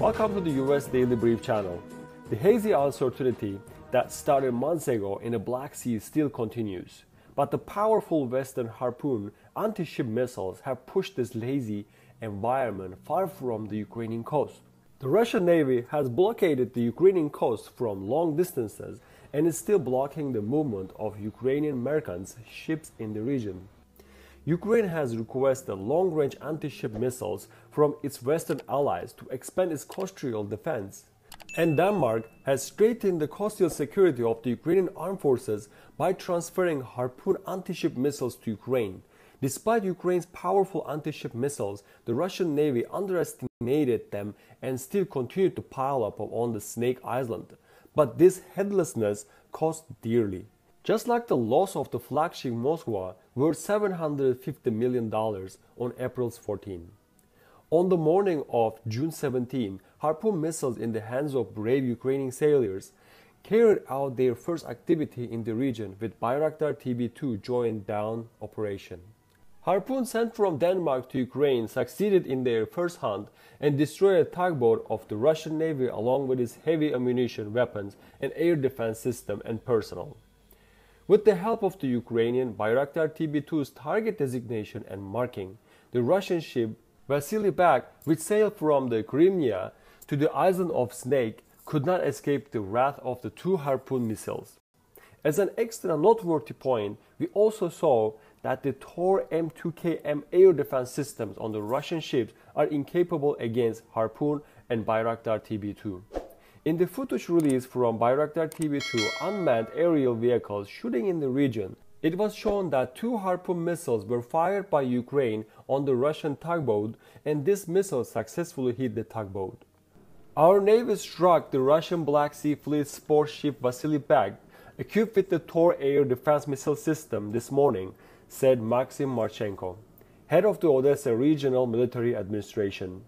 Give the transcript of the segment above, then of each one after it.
Welcome to the US Daily Brief channel. The hazy uncertainty that started months ago in the Black Sea still continues, but the powerful Western Harpoon anti-ship missiles have pushed this hazy environment far from the Ukrainian coast. The Russian Navy has blockaded the Ukrainian coast from long distances and is still blocking the movement of Ukrainian merchant ships in the region. Ukraine has requested long-range anti-ship missiles from its Western allies to expand its coastal defense. And Denmark has strengthened the coastal security of the Ukrainian armed forces by transferring Harpoon anti-ship missiles to Ukraine. Despite Ukraine's powerful anti-ship missiles, the Russian Navy underestimated them and still continued to pile up on the Snake Island. But this heedlessness cost dearly. Just like the loss of the flagship Moskva, worth $750 million on April 14. On the morning of June 17, Harpoon missiles in the hands of brave Ukrainian sailors carried out their first activity in the region with Bayraktar TB-2 joint down operation. Harpoon sent from Denmark to Ukraine succeeded in their first hunt and destroyed a tugboat of the Russian Navy along with its heavy ammunition, weapons, and air defense system and personnel. With the help of the Ukrainian Bayraktar TB-2's target designation and marking, the Russian ship Vasily-Bak, which sailed from the Crimea to the island of Snake, could not escape the wrath of the two Harpoon missiles. As an extra noteworthy point, we also saw that the Tor M2KM air defense systems on the Russian ships are incapable against Harpoon and Bayraktar TB-2. In the footage released from Bayraktar TB-2 unmanned aerial vehicles shooting in the region, it was shown that two Harpoon missiles were fired by Ukraine on the Russian tugboat, and this missile successfully hit the tugboat. Our Navy struck the Russian Black Sea Fleet sport ship Vasily-Bak, equipped with the Tor air defense missile system this morning, said Maxim Marchenko, head of the Odessa Regional Military Administration.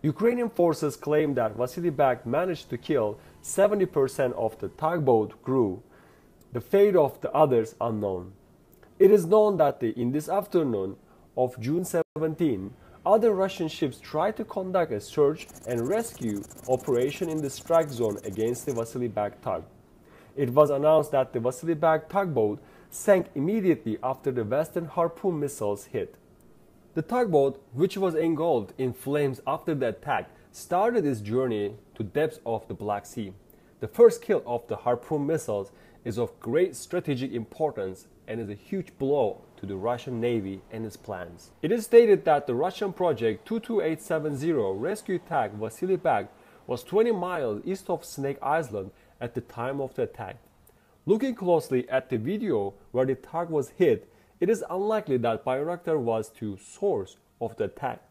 Ukrainian forces claim that Vasily-Bak managed to kill 70% of the tugboat crew, the fate of the others unknown. It is known that in this afternoon of June 17, other Russian ships tried to conduct a search and rescue operation in the strike zone against the Vasily-Bak tug. It was announced that the Vasily-Bak tugboat sank immediately after the Western Harpoon missiles hit. The tugboat, which was engulfed in flames after the attack, started its journey to depths of the Black Sea. The first kill of the Harpoon missiles is of great strategic importance and is a huge blow to the Russian Navy and its plans. It is stated that the Russian Project 22870 rescue tug Vasily-Bak was 20 miles east of Snake Island at the time of the attack. Looking closely at the video where the tug was hit, it is unlikely that Bayraktar was the source of the attack,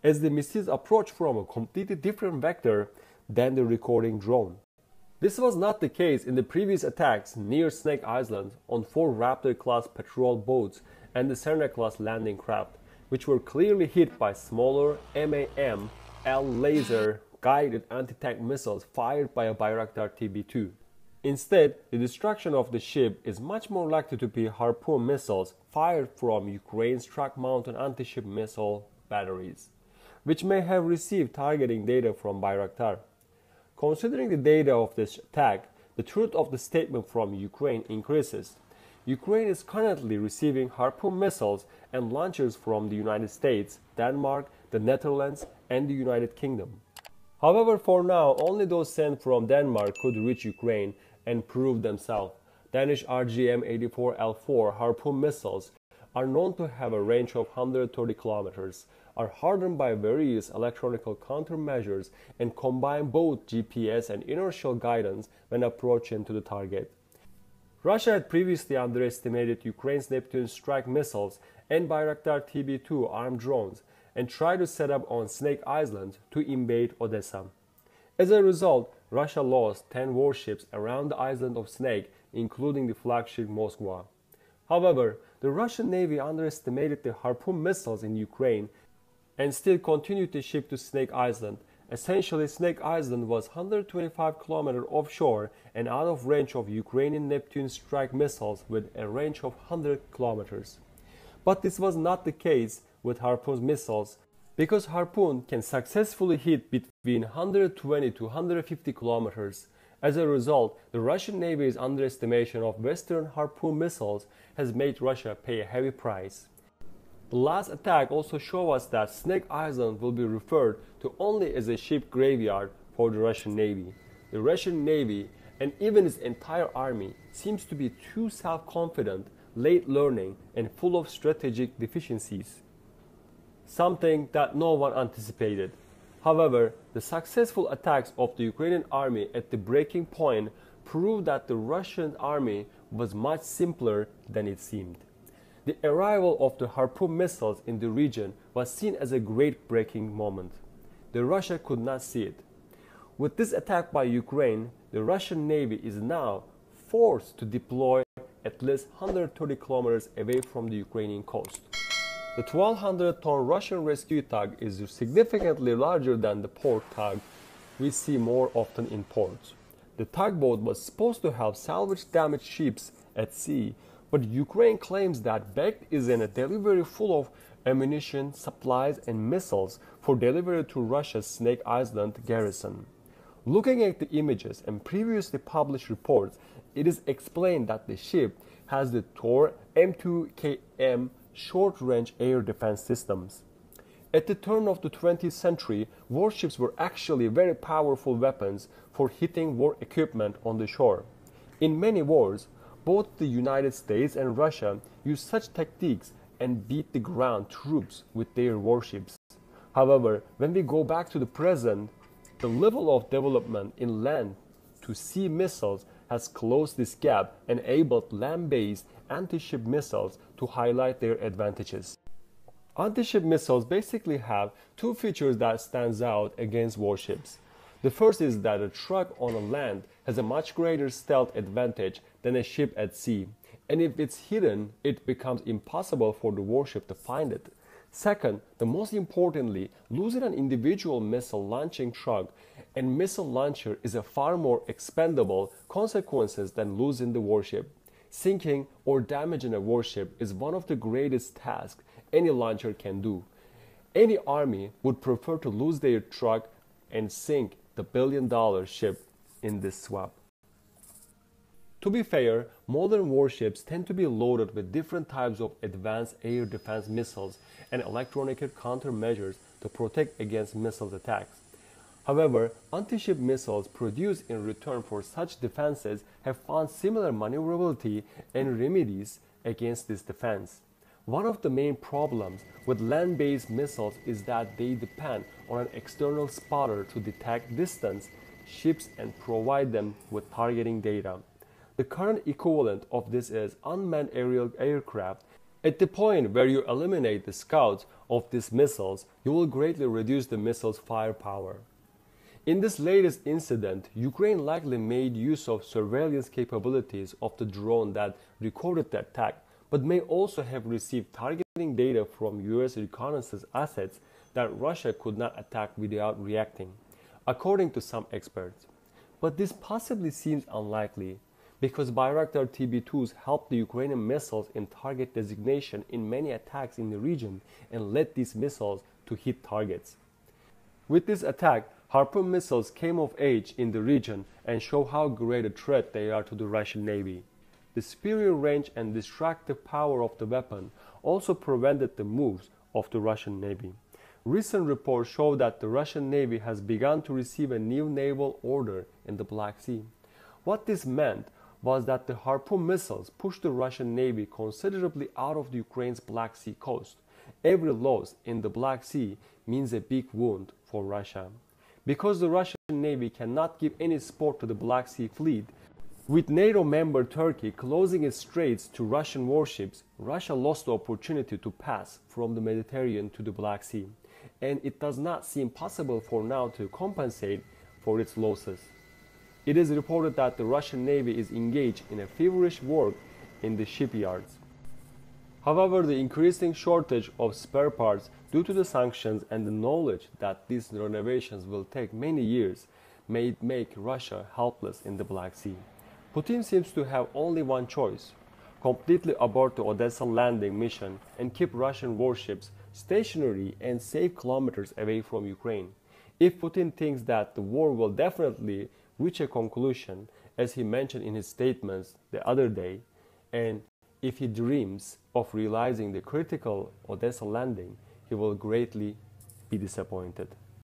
as the missiles approached from a completely different vector than the recording drone. This was not the case in the previous attacks near Snake Island on 4 Raptor-class patrol boats and the Serna-class landing craft, which were clearly hit by smaller MAM-L laser-guided anti-tank missiles fired by a Bayraktar TB-2. Instead, the destruction of the ship is much more likely to be Harpoon missiles fired from Ukraine's truck-mounted anti-ship missile batteries, which may have received targeting data from Bayraktar. Considering the data of this attack, the truth of the statement from Ukraine increases. Ukraine is currently receiving Harpoon missiles and launchers from the United States, Denmark, the Netherlands, and the United Kingdom. However, for now, only those sent from Denmark could reach Ukraine and prove themselves. Danish RGM-84L4 Harpoon missiles are known to have a range of 130 kilometers, are hardened by various electronic countermeasures, and combine both GPS and inertial guidance when approaching to the target. Russia had previously underestimated Ukraine's Neptune strike missiles and Bayraktar TB-2 armed drones and tried to set up on Snake Island to invade Odessa. As a result, Russia lost 10 warships around the island of Snake, including the flagship Moskva. However, the Russian Navy underestimated the Harpoon missiles in Ukraine and still continued to ship to Snake Island. Essentially, Snake Island was 125 km offshore and out of range of Ukrainian Neptune strike missiles with a range of 100 km. But this was not the case with Harpoon missiles, Because Harpoon can successfully hit between 120 to 150 kilometers. As a result, the Russian Navy's underestimation of Western Harpoon missiles has made Russia pay a heavy price. The last attack also showed us that Snake Island will be referred to only as a ship graveyard for the Russian Navy. The Russian Navy, and even its entire army, seems to be too self-confident, late learning, and full of strategic deficiencies. Something that no one anticipated. However, the successful attacks of the Ukrainian army at the breaking point proved that the Russian army was much simpler than it seemed. The arrival of the Harpoon missiles in the region was seen as a great breaking moment. The Russia could not see it. With this attack by Ukraine, the Russian Navy is now forced to deploy at least 130 kilometers away from the Ukrainian coast. The 1,200-ton Russian rescue tug is significantly larger than the port tug we see more often in ports. The tugboat was supposed to help salvage damaged ships at sea, but Ukraine claims that bagged is in a delivery full of ammunition, supplies, and missiles for delivery to Russia's Snake Island garrison. Looking at the images and previously published reports, it is explained that the ship has the Tor M2KM short-range air defense systems. At the turn of the 20th century, warships were actually very powerful weapons for hitting war equipment on the shore. In many wars, both the United States and Russia used such tactics and beat the ground troops with their warships. However, when we go back to the present, the level of development in land-to-sea missiles has closed this gap and enabled land-based anti-ship missiles to highlight their advantages. Anti-ship missiles basically have two features that stand out against warships. The first is that a truck on land has a much greater stealth advantage than a ship at sea, and if it's hidden, it becomes impossible for the warship to find it. Second, the most importantly, losing an individual missile launching truck and missile launcher is a far more expendable consequences than losing the warship. Sinking or damaging a warship is one of the greatest tasks any launcher can do. Any army would prefer to lose their truck and sink the billion-dollar ship in this swap. To be fair, modern warships tend to be loaded with different types of advanced air defense missiles and electronic countermeasures to protect against missiles attacks. However, anti-ship missiles produced in return for such defenses have found similar maneuverability and remedies against this defense. One of the main problems with land-based missiles is that they depend on an external spotter to detect distant ships and provide them with targeting data. The current equivalent of this is unmanned aerial aircraft. At the point where you eliminate the scouts of these missiles, you will greatly reduce the missile's firepower. In this latest incident, Ukraine likely made use of surveillance capabilities of the drone that recorded the attack, but may also have received targeting data from US reconnaissance assets that Russia could not attack without reacting, according to some experts. But this possibly seems unlikely, because Bayraktar TB-2s helped the Ukrainian missiles in target designation in many attacks in the region and led these missiles to hit targets. With this attack, Harpoon missiles came of age in the region and show how great a threat they are to the Russian Navy. The superior range and destructive power of the weapon also prevented the moves of the Russian Navy. Recent reports show that the Russian Navy has begun to receive a new naval order in the Black Sea. What this meant was that the Harpoon missiles pushed the Russian Navy considerably out of the Ukraine's Black Sea coast. Every loss in the Black Sea means a big wound for Russia. Because the Russian Navy cannot give any support to the Black Sea fleet, with NATO member Turkey closing its straits to Russian warships, Russia lost the opportunity to pass from the Mediterranean to the Black Sea, and it does not seem possible for now to compensate for its losses. It is reported that the Russian Navy is engaged in a feverish work in the shipyards. However, the increasing shortage of spare parts due to the sanctions and the knowledge that these renovations will take many years may make Russia helpless in the Black Sea. Putin seems to have only one choice: completely abort the Odessa landing mission and keep Russian warships stationary and safe kilometers away from Ukraine. If Putin thinks that the war will definitely reach a conclusion, as he mentioned in his statements the other day, and if he dreams of realizing the critical Odessa landing, he will greatly be disappointed.